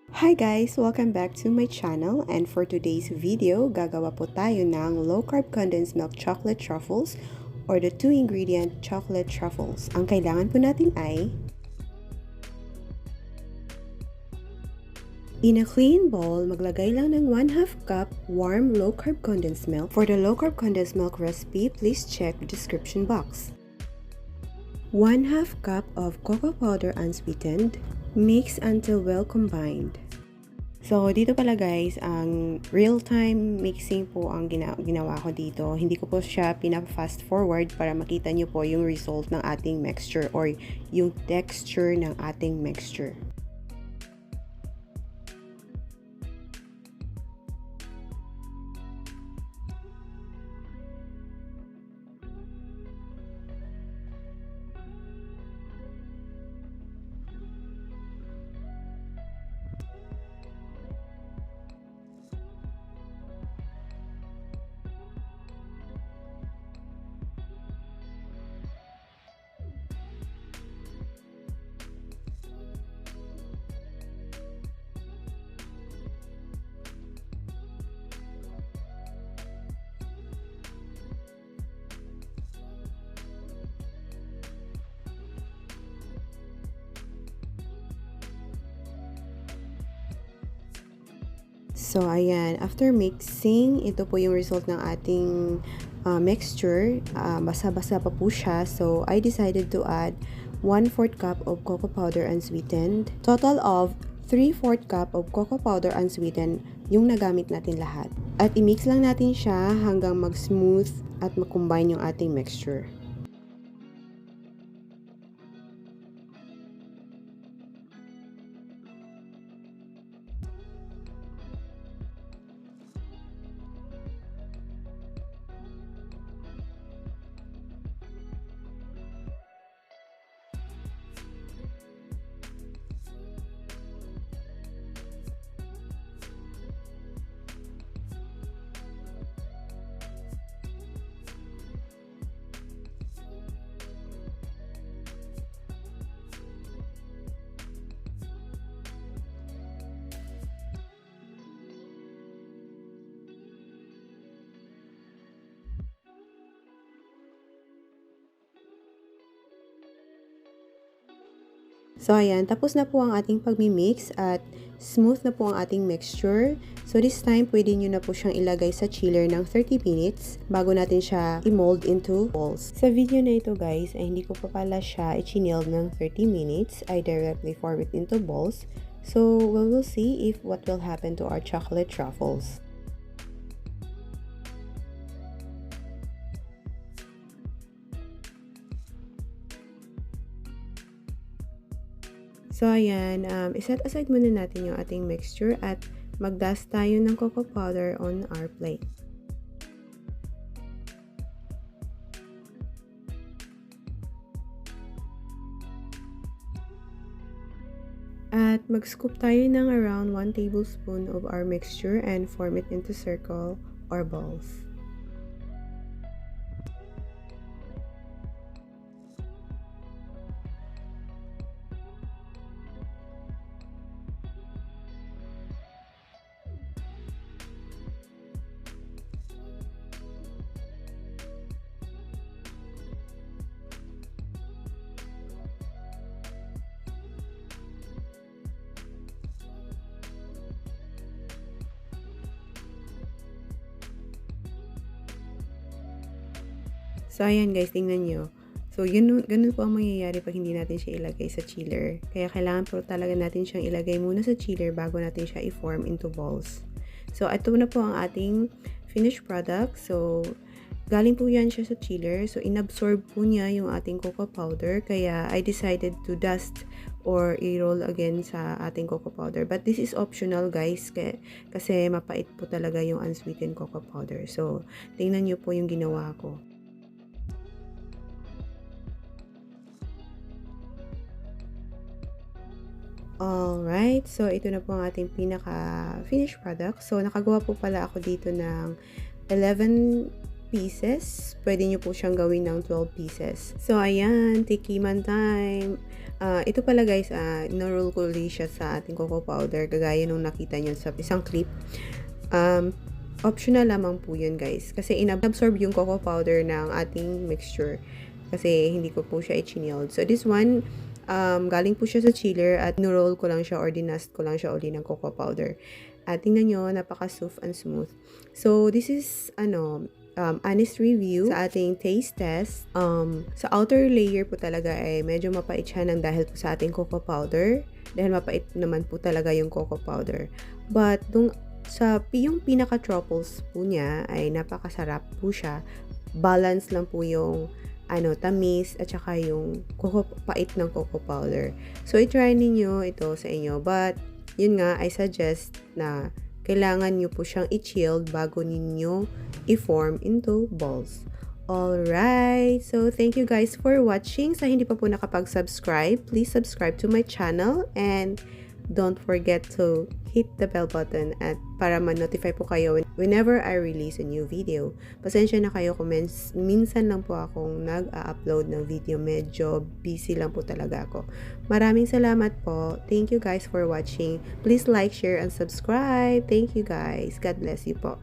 Hi guys! Welcome back to my channel, and for today's video, gagawa po tayo ng low carb condensed milk chocolate truffles or the 2-ingredient chocolate truffles. Ang kailangan po natin ay in a clean bowl, maglagay lang ng 1/2 cup warm low carb condensed milk. For the low carb condensed milk recipe, please check the description box. 1/2 cup of cocoa powder unsweetened. Mix until well combined. So, dito pala guys, ang real-time mixing po ang ginawa ko dito. Hindi ko po siya pinapa-fast forward para makita nyo po yung result ng ating mixture or yung texture ng ating mixture. So, ayan. After mixing, ito po yung result ng ating mixture. Basa-basa pa po siya. So, I decided to add 1/4 cup of cocoa powder unsweetened. Total of 3/4 cup of cocoa powder unsweetened yung nagamit natin lahat. At i-mix lang natin siya hanggang mag-smooth at mag-combine yung ating mixture. So, ayan. Tapos na po ang ating pagmi-mix at smooth na po ang ating mixture. So, this time, pwede nyo na po siyang ilagay sa chiller ng 30 minutes bago natin siya i-mold into balls. Sa video na ito, guys, ay hindi ko pa pala siya i-chill ng 30 minutes. I directly form it into balls. So, we will see if what will happen to our chocolate truffles. So, ayan, iset aside muna natin yung ating mixture at mag-dust tayo ng cocoa powder on our plate. At mag-scoop tayo ng around 1 tablespoon of our mixture and form it into circle or balls. So, ayan guys, tingnan nyo. So, ganun po ang mangyayari pag hindi natin siya ilagay sa chiller. Kaya kailangan po talaga natin siyang ilagay muna sa chiller bago natin siya i-form into balls. So, ito na po ang ating finished product. So, galing po yan siya sa chiller. So, inabsorb po niya yung ating cocoa powder. Kaya, I decided to dust or i-roll again sa ating cocoa powder. But this is optional guys. Kasi mapait po talaga yung unsweetened cocoa powder. So, tingnan nyo po yung ginawa ko. Alright, so ito na po ang ating pinaka-finished product. So, nakagawa po pala ako dito ng 11 pieces, pwede nyo po siyang gawin ng 12 pieces. So, ayan, tikiman time. Ito pala guys, na-roll ko ulit siya sa ating cocoa powder, kagaya nung nakita nyo sa isang clip. Optional lamang po yun guys, kasi inabsorb yung cocoa powder ng ating mixture, kasi hindi ko po siya i-chilled. So, this one, galing po siya sa chiller at no-roll ko lang siya or dinust ko lang siya uli ng cocoa powder. At tingnan nyo, napaka-soft and smooth. So, this is, honest review sa ating taste test. Sa outer layer po talaga ay medyo mapait siya ng dahil po sa ating cocoa powder. Dahil mapait naman po talaga yung cocoa powder. But, yung pinaka-truffles po niya ay napakasarap po siya. Balance lang po yung tamis at saka yung pait ng cocoa powder. So, i-try ninyo ito sa inyo. But, yun nga, I suggest na kailangan nyo po siyang i-chilled bago ninyo i-form into balls. Alright, so thank you guys for watching. Sa hindi pa po nakapag-subscribe, please subscribe to my channel and don't forget to hit the bell button at para ma-notify po kayo whenever I release a new video. Pasensya na kayo kung minsan lang po akong nag-upload ng video. Medyo busy lang po talaga ako. Maraming salamat po. Thank you guys for watching. Please like, share, and subscribe. Thank you guys. God bless you po.